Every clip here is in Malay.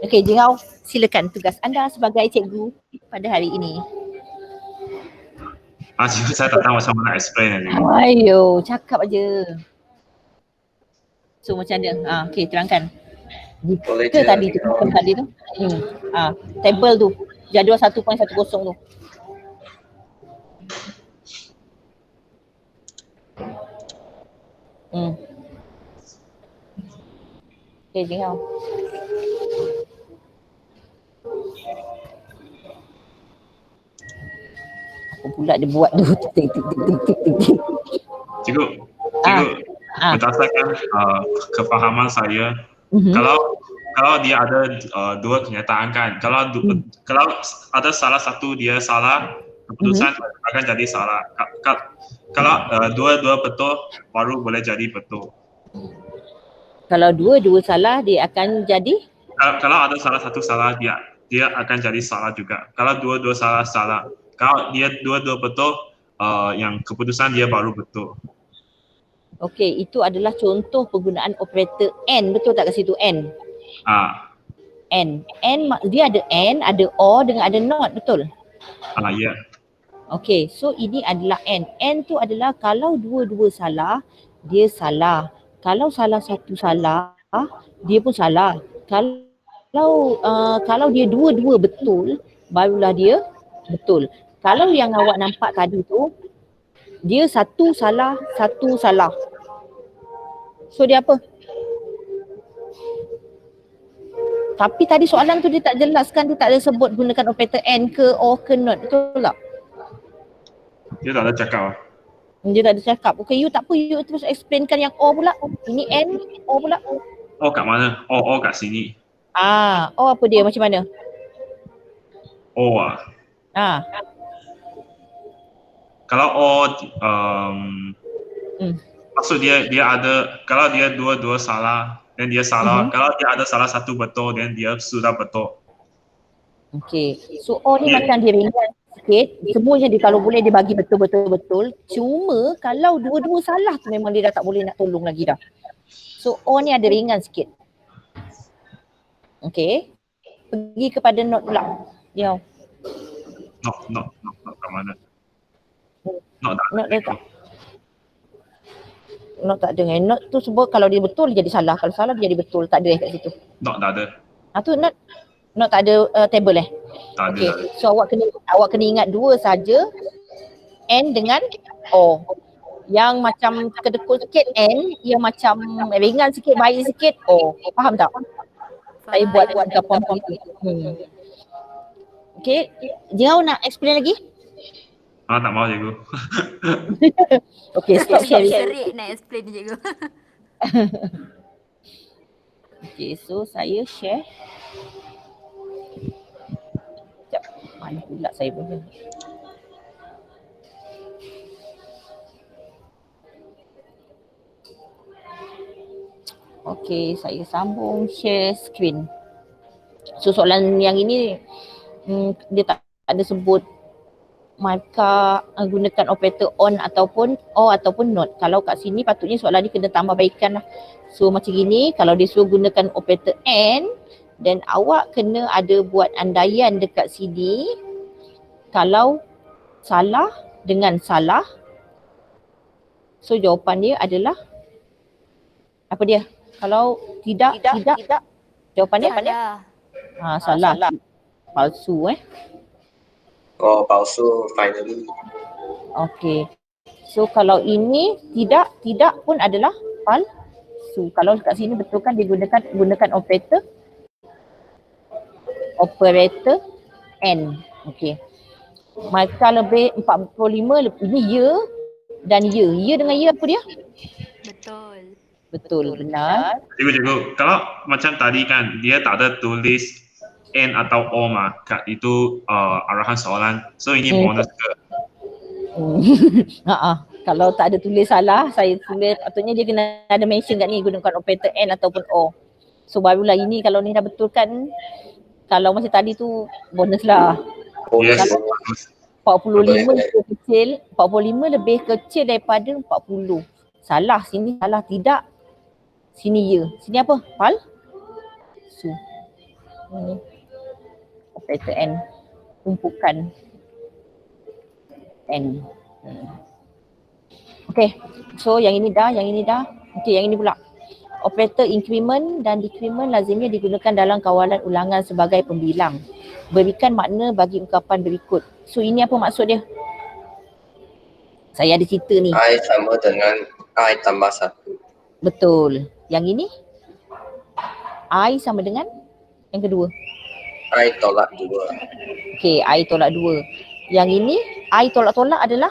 Okey, Jingau, silakan tugas anda sebagai cikgu pada hari ini. Cikgu saya tak tahu macam mana explain ni. Ayo, cakap aja. So macam mana? Okey, terangkan. Jika tadi tu, table tu, jadual 1.10 tu. Okey, Jingau. Apa pula dia buat tu? Cikgu, berdasarkan kefahaman saya, kalau dia ada dua kenyataan kan, kalau ada salah satu dia salah, keputusan akan jadi salah. Kalau dua-dua betul, baru boleh jadi betul. Kalau dua-dua salah, dia akan jadi? Kalau ada salah satu salah, dia akan jadi salah juga. Kalau dua-dua salah. Kalau dia dua-dua betul, yang keputusan dia baru betul. Okey, itu adalah contoh penggunaan operator AND, betul tak kat situ AND? AND. Dia ada AND, ada OR dengan ada NOT, betul? Ya. Okey, so ini adalah AND. AND tu adalah kalau dua-dua salah, dia salah. Kalau salah satu salah, dia pun salah. Kalau dia dua-dua betul, barulah dia betul. Kalau yang awak nampak tadi tu, dia satu salah, satu salah. So dia apa? Tapi tadi soalan tu dia tak jelaskan, dia tak ada sebut gunakan operator AND ke OR ke NOT, betul tak? Dia tak ada cakap. Dia tak ada cakap. Okay, you tak apa, you terus explainkan yang OR pula. Ini AND, OR pula. OR kat mana? OR kat sini. OR apa dia, macam mana? OR Kalau OR maksud dia ada, kalau dia dua-dua salah dan dia salah, kalau dia ada salah satu betul dan dia sudah betul. Okay, so OR ni macam dia ringan sikit, semuanya dia kalau boleh dia bagi betul-betul. Cuma kalau dua-dua salah tu memang dia dah tak boleh nak tolong lagi dah. So OR ni ada ringan sikit. Okay, pergi kepada NOT pula. NOT kat mana? NOT tak. NOT tak ada. NOT tu sebab kalau dia betul dia jadi salah, kalau salah dia jadi betul, tak ada kat situ. NOT tak ada. Tu NOT tak ada table Tak ada. Okay, so awak kena ingat dua saja, N dengan O. Yang macam kedekul sikit N, yang macam ringan sikit, baik sikit O. Faham tak? Saya buat gambar itu. Okay, Jingau nak explain lagi? Tak mahu cikgu. Okay, stop sharing. Serik nak explain cikgu. Okay, so saya share. Sekejap, mana pula saya punya. Okay, saya sambung share screen. So soalan yang ini dia tak ada sebut markah gunakan operator on ataupun or ataupun not. Kalau kat sini patutnya soalan ni kena tambah baikkan lah. So macam gini, kalau dia suruh gunakan operator and, then awak kena ada buat andaian dekat sini. Kalau salah dengan salah, so jawapan dia adalah apa dia? Kalau tidak, jawapannya salah. Palsu palsu finally. Okay. So kalau ini tidak pun adalah palsu. Kalau kat sini betulkan dia gunakan operator N. Okay. Maka lebih 45 ini ya dan ya. Ya dengan ya apa dia? Betul, benar. Cikgu, kalau macam tadi kan dia tak ada tulis N atau O kat itu arahan soalan. So ini bonus ke? Kalau tak ada tulis salah, saya tulis patutnya dia kena ada mention kat ni gunakan operator N ataupun O. So barulah ini kalau ni dah betul kan. Kalau macam tadi tu bonus lah. Yes. 45 lebih kecil, 45 lebih kecil daripada 40. Salah, sini salah tidak. Sini ya. Sini apa? Palsu. Ini operator and, tumpukan and. Okay, so yang ini dah. Okay, yang ini pula. Operator increment dan decrement lazimnya digunakan dalam kawalan ulangan sebagai pembilang. Berikan makna bagi ungkapan berikut. So ini apa maksud dia? Saya ada cerita ni. I sama dengan I tambah 1. Betul. Yang ini? I sama dengan yang kedua. I tolak 2. Okay, I tolak 2. Yang ini, I tolak-tolak adalah?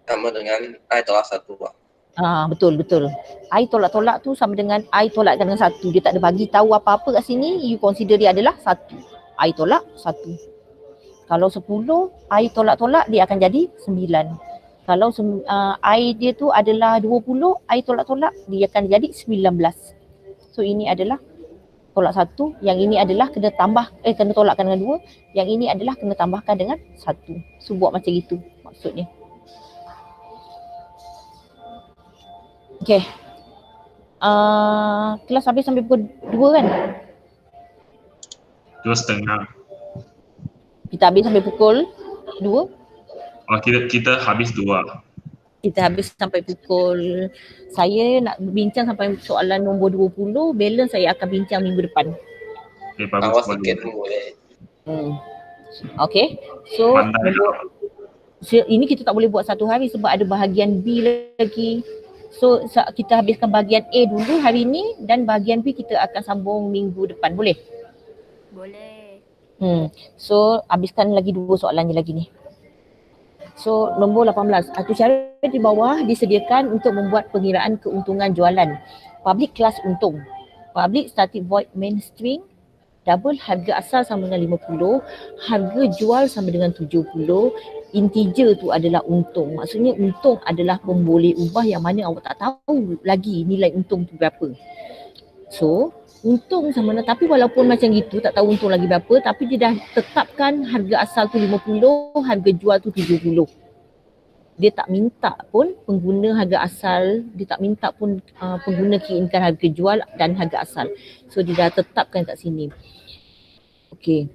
Sama dengan I tolak 1. Betul. I tolak-tolak tu sama dengan I tolakkan dengan 1. Dia tak ada bagi tahu apa-apa kat sini, you consider dia adalah 1. I tolak 1. Kalau 10, I tolak-tolak dia akan jadi 9. Kalau I dia tu adalah 20, I tolak-tolak dia akan jadi 19. So ini adalah tolak 1, yang ini adalah kena tolakkan dengan 2, yang ini adalah kena tambahkan dengan 1. So buat macam itu maksudnya. Okay. Kelas habis sampai pukul 2 kan? 2:30. Kita habis sampai pukul 2? Kita habis 2. Kita habis sampai pukul, saya nak bincang sampai soalan nombor 20, balance saya akan bincang minggu depan. Okay, bagus. Awas sikit boleh. Okay, so Pandai. ini kita tak boleh buat satu hari sebab ada bahagian B lagi. So kita habiskan bahagian A dulu hari ni dan bahagian B kita akan sambung minggu depan, boleh? Boleh. So habiskan lagi 2 soalan je lagi ni. So nombor 18, atur cara di bawah disediakan untuk membuat pengiraan keuntungan jualan. Public class untung, public static void main string, double harga asal sama dengan 50, harga jual sama dengan 70, integer tu adalah untung. Maksudnya untung adalah pemboleh ubah yang mana awak tak tahu lagi nilai untung tu berapa. So untung sama dengan, tapi walaupun macam gitu tak tahu untung lagi berapa, tapi dia dah tetapkan harga asal tu 50, harga jual tu 70. Dia tak minta pun pengguna harga asal, dia tak minta pun pengguna key in kan harga jual dan harga asal. So dia dah tetapkan kat sini. Okay.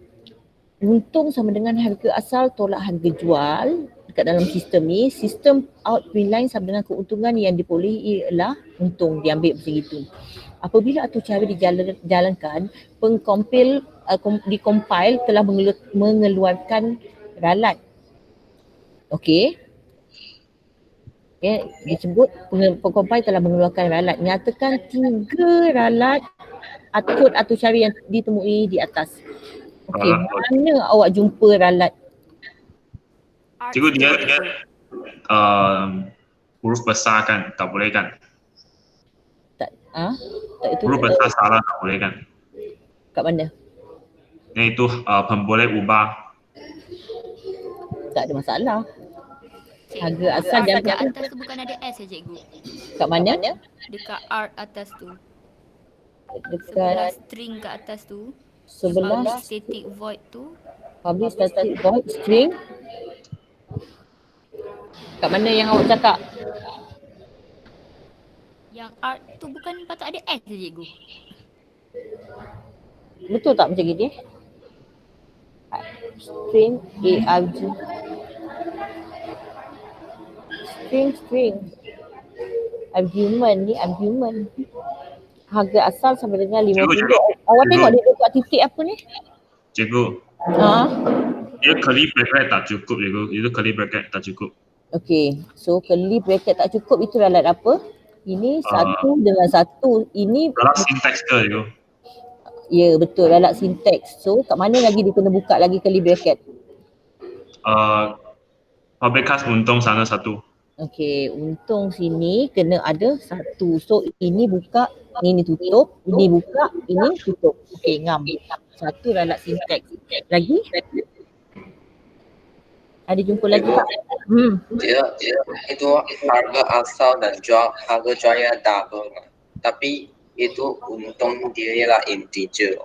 Untung sama dengan harga asal tolak harga jual dekat dalam sistem ni. Sistem output line sama dengan keuntungan yang diperolehi ialah untung, diambil macam itu. Apabila atur cara dijalankan, dikompil telah mengeluarkan ralat. Okey. Disebut pengkompil telah mengeluarkan ralat. Nyatakan 3 ralat kod atur cara yang ditemui di atas. Okey, mana awak jumpa ralat? Cikgu dia huruf besar kan, tak boleh kan? Tak itu. Huruf besar salah tak boleh kan? Kat mana? Itu pemboleh ubah. Tak ada masalah. Harga asal Art dia kat atas tu bukan ada S ya cikgu? kat mana? Dekat art atas tu. Dekat Sebelah string kat atas tu. sebelah Public static void tu. public static void string. Kat mana yang awak cakap? Yang art tu bukan patut ada S ya cikgu? Betul tak macam gini? String ARG. String. Argument. Harga asal sama dengan 50. Cikgu. Awak tengok dia buat titik apa ni? Cikgu, dia curly bracket tak cukup cikgu. Itu curly bracket tak cukup. Okey, so curly bracket tak cukup itu ralat apa? Ini satu dengan satu. Ini Dalam sinteks ke cikgu? ya betul, ralat sinteks. So kat mana lagi dia kena buka lagi curly bracket? Public class untung sana 1. Okey, untung sini kena ada 1. So ini buka, ini tutup, ini buka, ini tutup. Okey, ngam. 1 ralat sinteks. Lagi? Ada jumpa lagi tak? Dia itu harga asal dan harga jualnya double. Tapi itu untung dia ialah integer.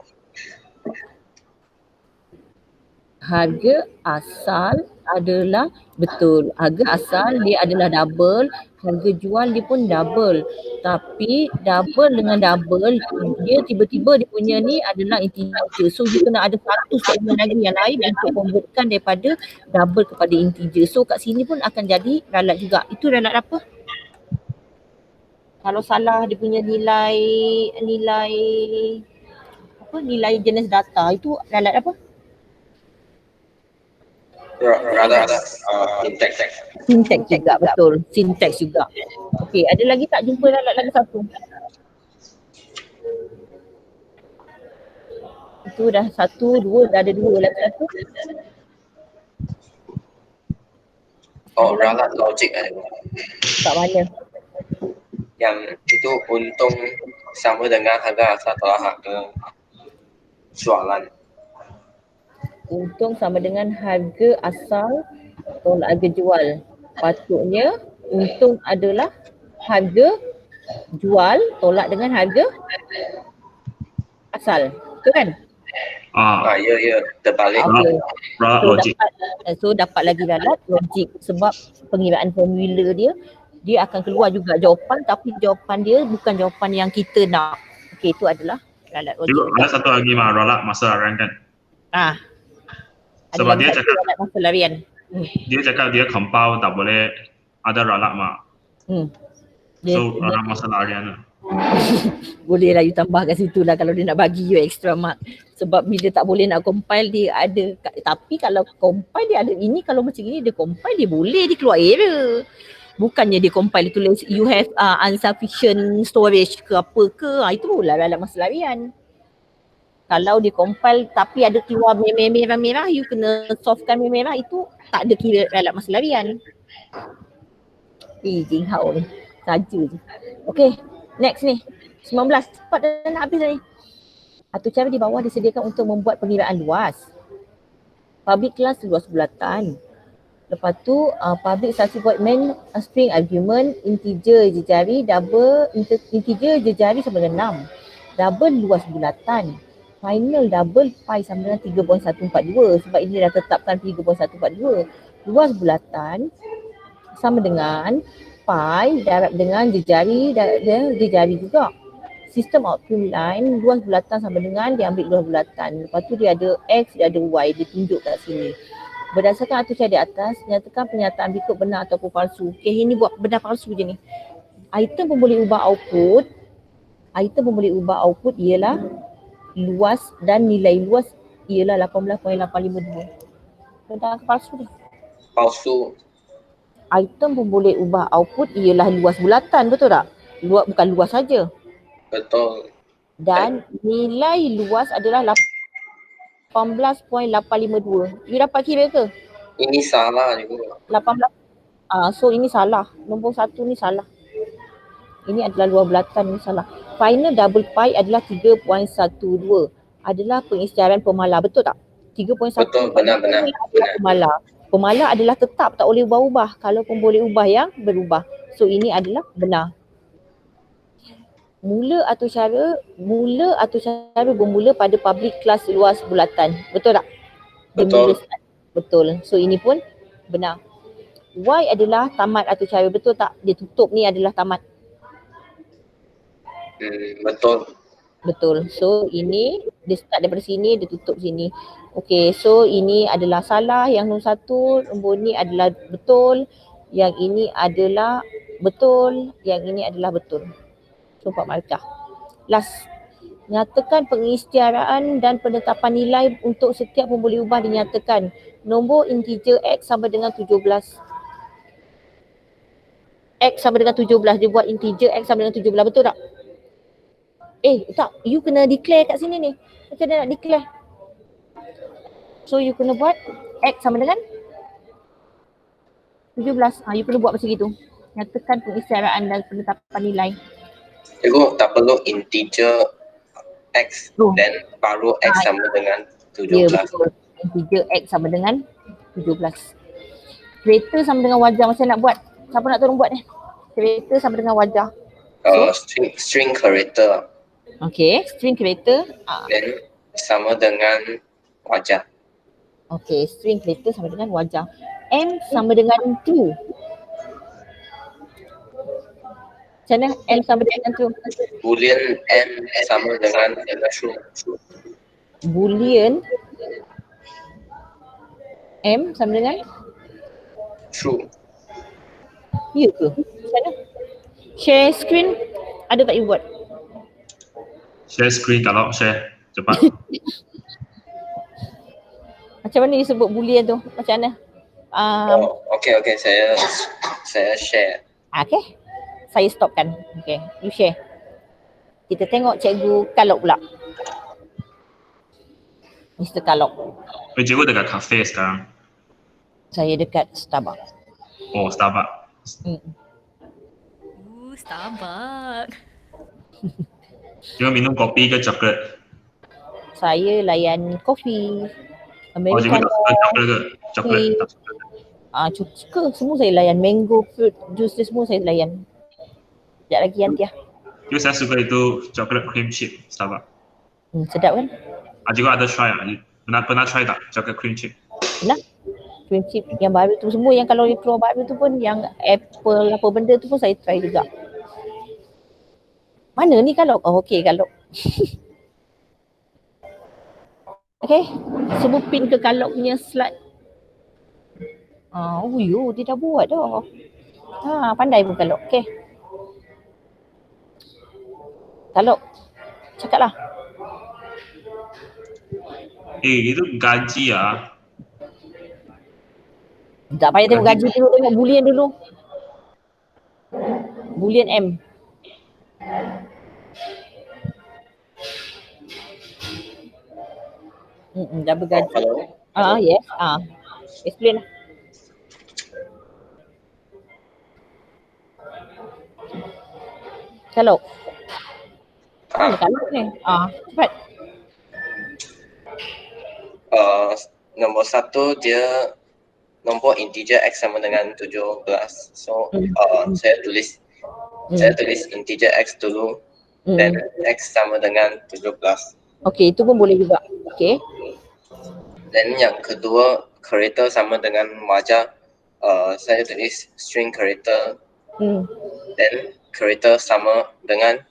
Harga asal adalah betul. Harga asal dia adalah double, harga jual dia pun double. Tapi double dengan double, dia tiba-tiba dia punya ni adalah integer. So you kena ada satu statement lagi yang lain untuk convertkan daripada double kepada integer. So kat sini pun akan jadi ralat juga. Itu ralat apa? Kalau salah dia punya nilai nilai jenis data itu ralat apa? Ralat syntax. Syntax juga, betul. Syntax juga. Okey, ada lagi tak jumpa ralat lagi satu? Itu dah satu, dua, dah ada dua lagi satu. Oh, ralat logik ada. Kat mana? Yang itu untung sama dengan harga asal tolak harga jualan. Untung sama dengan harga asal tolak harga jual. Patutnya untung adalah harga jual tolak dengan harga asal. Betul kan? Ya, terbalik. Okey. Ralat So logik. dapat lagi ralat logik sebab pengiraan formula dia akan keluar juga jawapan tapi jawapan dia bukan jawapan yang kita nak. Okey, itu adalah ralat logik. Cikgu, ada satu lagi ralat masa larian kan. Ada Sebab lagi dia satu cakap ralat masa larian. dia cakap dia compile tak boleh ada ralat Dia, So ralat masa larian lah. boleh lah you tambah kat situ lah kalau dia nak bagi you extra mark. Sebab bila tak boleh nak compile dia ada, tapi kalau compile dia ada, ini kalau macam ni dia compile dia boleh, dia keluar error. Bukannya dia compile dia tulis you have insufficient storage ke apa ke, itu lah ralat masa larian. Kalau dia compile tapi ada keluar merah-merah, you kena softkan merah, itu tak ada kira ralat masa larian. Jing hao ni, saja je. Okay, next ni 19, cepat dah nak habis dah ni. Atau cara di bawah disediakan untuk membuat pengiraan luas. Public class luas bulatan. Lepas tu public substitute void main string argument integer jejari double integer jejari sama dengan 6. Double luas bulatan. Final double pi sama dengan 3.142 sebab ini dah tetapkan 3.142. Luas bulatan sama dengan pi darab dengan jejari juga. Sistem output line luas bulatan sama dengan dia ambil luas bulatan. Lepas tu dia ada X, dia ada Y, dia tunjuk kat sini. Berdasarkan aturan di atas, nyatakan pernyataan berikut benar ataupun palsu. Okay, ini buat benar palsu je ni. Item pun boleh ubah output ialah luas dan nilai luas ialah 18.852. Benar ke palsu ni? Palsu. Item pun boleh ubah output ialah luas bulatan, betul tak? Bukan luas saja. Betul. Dan nilai luas adalah 18.852. You dapat kira ke? Ini salah juga. 18. So ini salah. Nombor 1 ni salah. Ini adalah luas bulatan ni salah. Final double pi adalah 3.12. Adalah pengisytiharan pemalar. Betul tak? 3.1 Betul, benar. pemalar. Pemalar adalah tetap, tak boleh ubah-ubah. Kalau pun boleh ubah yang berubah. So ini adalah benar. Mula atau cara bermula pada public class luas bulatan. Betul tak? Betul. Betul. So ini pun benar. Y adalah tamat atau cara, betul tak? Dia tutup ni adalah tamat. Betul. Betul. So ini dia start daripada sini, dia tutup sini. Okay, so ini adalah salah. Yang nombor 1, nombor ni adalah betul. Yang ini adalah betul. Yang ini adalah betul. So 4 markah. Last. Nyatakan pengisytiharaan dan penetapan nilai untuk setiap pun boleh ubah dinyatakan. Nombor integer X sama dengan 17. X sama dengan 17. Dia buat integer X sama dengan 17. Betul tak? Tak. You kena declare kat sini ni. Macam mana nak declare? So you kena buat X sama dengan 17. You kena buat macam gitu. Nyatakan pengisytiharaan dan penetapan nilai. Cikgu, tak perlu integer X dan baru X sama dengan 17. Ya, betul. Integer X sama dengan 17. Kereta sama dengan wajah. Macam nak buat? Siapa nak tolong buat ni? Kereta sama dengan wajah. String kereta. Okay, string kereta. Dan sama dengan wajah. Okay, string kereta sama dengan wajah. M sama dengan true. Macam mana M sama dengan true? Boolean M sama dengan true. Boolean M sama dengan True. ya ke? Macam mana? Share screen ada tak you buat? Share screen kalau share cepat. Macam mana disebut boolean tu? Macam mana? Okay, saya share. Okay. Saya stopkan. Okay. You share. Kita tengok cikgu Kalok pula. Mr. Kalok. Cikgu dekat kafe sekarang. Saya dekat Starbucks. Oh, Starbucks. Starbucks. Cikgu minum kopi ke coklat? Saya layan kopi. Oh, cikgu tak suka coklat ke? Coklat tak suka. Suka. Semua saya layan. Mango, fruit, juice dia semua saya layan. Sekejap lagi nanti lah. Cikgu saya suka itu coklat cream chip Starbucks. Sedap kan? Cikgu ada try tak? Pernah try tak coklat cream chip? Pernah. Cream chip yang baru tu semua, yang kalau dia keluar baru tu pun, yang apple apa benda tu pun saya try juga. Mana ni Kalok? Oh okey Kalok. Okay, semua pin ke Kalok punya slide. Dia dah buat dah. Pandai pun Kalok. Okay. Kalok, cakaplah. Itu gaji ah. Tak payah tengok gaji dulu, tengok boolean dulu. Boolean M. Dah bergaji. Yes. Explain lah. Kalok. Kalok ni. Cepat. Nombor 1 dia nombor integer x sama dengan 17. So saya tulis integer x dulu dan x sama dengan 17. Okey, itu pun boleh juga. Okey. Dan yang kedua, character sama dengan wajah. Saya tulis string character dan character sama dengan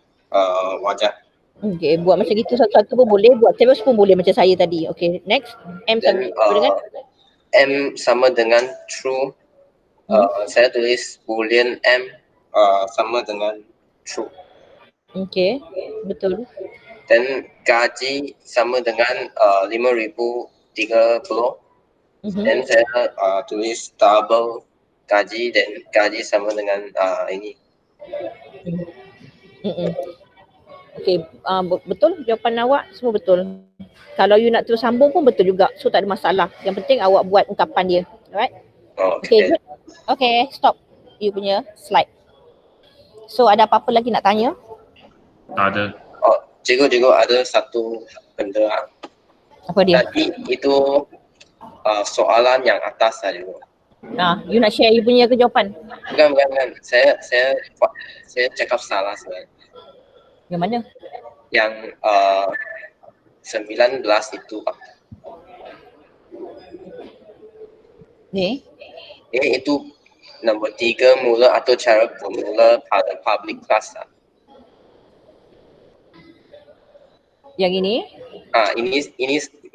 wajah. Okey, buat macam gitu satu-satu pun boleh, buat table pun boleh macam saya tadi. Okey, next. M sama dengan M sama dengan true. Saya tulis boolean M sama dengan true. Okey, betul. Dan gaji sama dengan 5,030. Dan saya tulis double gaji dan gaji sama dengan ini. Okey, betul jawapan awak semua betul. Kalau you nak terus sambung pun betul juga. So tak ada masalah. Yang penting awak buat ungkapan dia. Alright? Okay, good. Okay, stop you punya slide. So ada apa-apa lagi nak tanya? Tak ada. Cikgu ada satu benda. Apa dia? Tadi itu soalan yang atas saja. You nak share you punya ke jawapan? Bukan. Saya cakap salah sebenarnya. Yang mana? Yang 19 itu Pak. Ni? Itu nombor 3 mula atau cara bermula pada public class. Yang ini?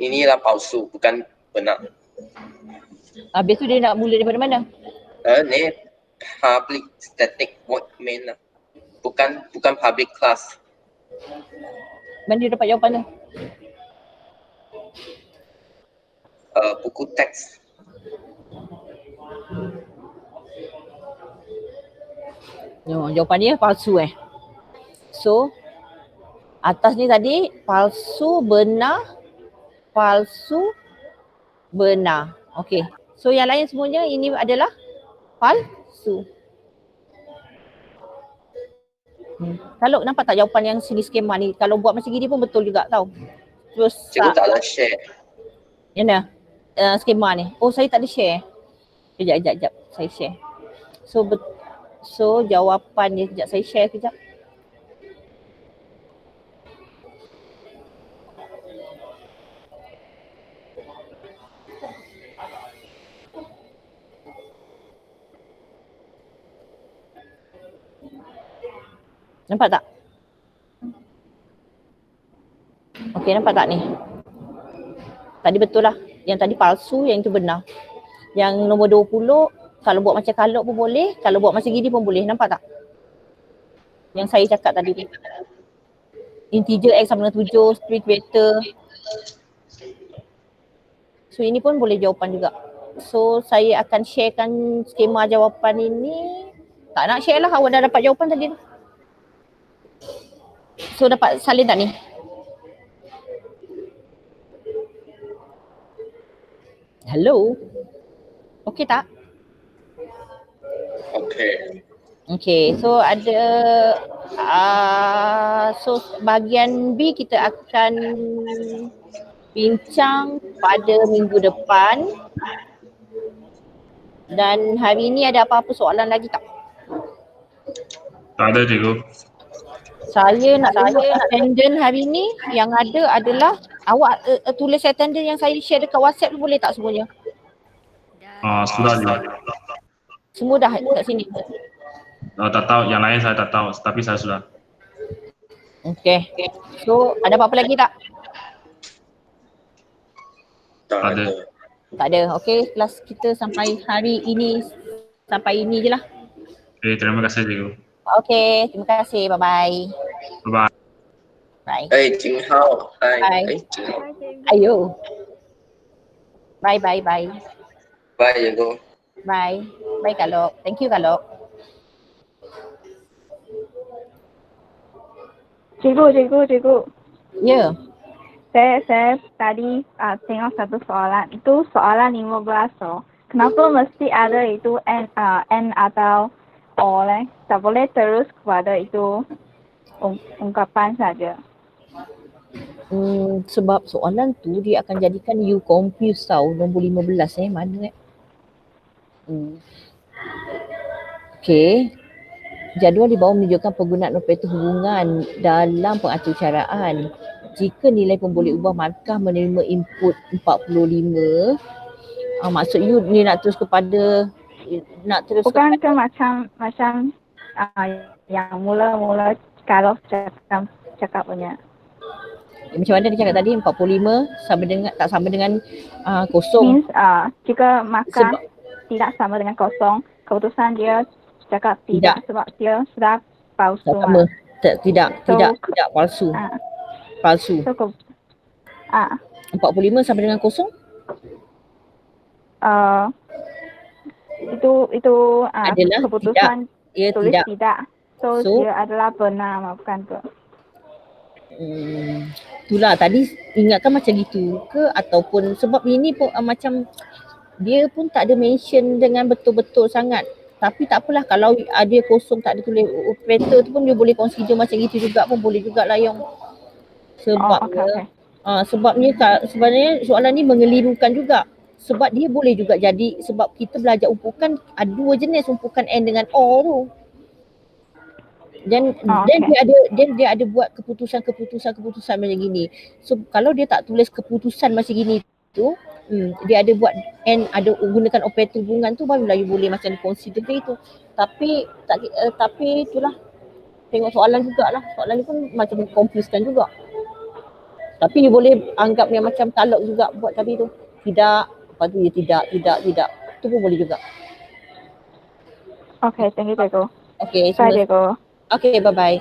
Inilah palsu, bukan benar. Habis tu dia nak mula daripada mana? Ni public static void main lah. Bukan public class. Mana dia dapat jawapan tu? Buku teks. Jawapan dia palsu So atas ni tadi palsu benar. Okey. So yang lain semuanya ini adalah palsu. Kalau nampak tak jawapan yang sini skema ni, kalau buat macam gini pun betul juga tau. Terus Cikgu tak ada share. Yang mana? Skema ni. Oh saya tak ada share. Kejap. Saya share. So jawapan dia kejap saya share kejap. Nampak tak? Okey, nampak tak ni? Tadi betul lah. Yang tadi palsu, yang itu benar. Yang nombor 20, kalau buat macam kalok pun boleh, kalau buat macam gini pun boleh. Nampak tak? Yang saya cakap tadi tu. Integer X sama dengan 7, string vector. So ini pun boleh jawapan juga. So saya akan sharekan skema jawapan ini. Tak nak share lah, awak dah dapat jawapan tadi tu. So dapat salin tak ni? Hello? Okey tak? Okay. Okay, so ada so bahagian B kita akan bincang pada minggu depan. Dan hari ini ada apa-apa soalan lagi tak? Tak ada cikgu. Saya nak tengok attendance hari ni. Yang ada adalah awak tulis attendance yang saya share dekat WhatsApp tu, boleh tak semuanya? Sudah juga. Semua dah kat sini. Tak tahu, yang lain saya tak tahu, tapi saya sudah. Okay. So ada apa-apa lagi tak? Tak Tak ada. ada. Tak ada. Okay, kelas kita sampai hari ini sampai ini je lah. Okay, terima kasih cikgu. Okay, terima kasih. Bye-bye. Bye-bye. Bye. Jing Hao. Hai. Hai. Jing Hao. Ayo. Bye. Bye, cikgu. Bye. Bye Kalok. Thank you Kalok. Cikgu. Ya. Saya tadi tengok satu soalan. Itu soalan 15 so. Kenapa mesti ada itu N atau O leh? Tak boleh terus kepada itu ungkapan saja. Sebab soalan tu dia akan jadikan you confused tau. Nombor 15 mana Okay. Jadual di bawah menunjukkan penggunaan operator hubungan dalam pengaturcaraan. Jika nilai pun boleh ubah, markah menerima input 45. Maksud you ni nak terus kepada Bukan ke macam yang mula-mula kalau cakap punya. Macam mana dia cakap tadi 45 sama dengan tak sama dengan kosong. Means jika markah tidak sama dengan kosong, keputusan dia cakap tidak sebab dia sudah palsu. Tak sama. Tidak palsu. Palsu. So, 45 sama dengan kosong? Itu adalah keputusan tidak. tulis Tidak. tidak. So dia adalah benar, bukan ke? Itulah tadi ingatkan macam gitu ke, ataupun sebab ini pun macam dia pun tak ada mention dengan betul-betul sangat. Tapi tak apalah, kalau ada kosong tak ada tulis operator tu pun dia boleh consider macam gitu juga pun boleh jugalah yang sebabnya sebabnya sebenarnya soalan ni mengelirukan juga. Sebab dia boleh juga jadi sebab kita belajar umpukan ada dua jenis umpukan N dengan O tu. Dan dia ada buat keputusan macam gini. So kalau dia tak tulis keputusan macam gini tu, dia ada buat N, ada gunakan operator hubungan tu, barulah you boleh macam consider itu. Tapi itulah, tengok soalan jugalah. Soalan ni pun macam confuse-kan juga. Tapi you boleh anggap yang macam talak juga buat tadi tu. Tidak, lepas tu dia tidak. Tu pun boleh juga. Okay, thank you cikgu. Okay, Bye cikgu. Okay, bye-bye.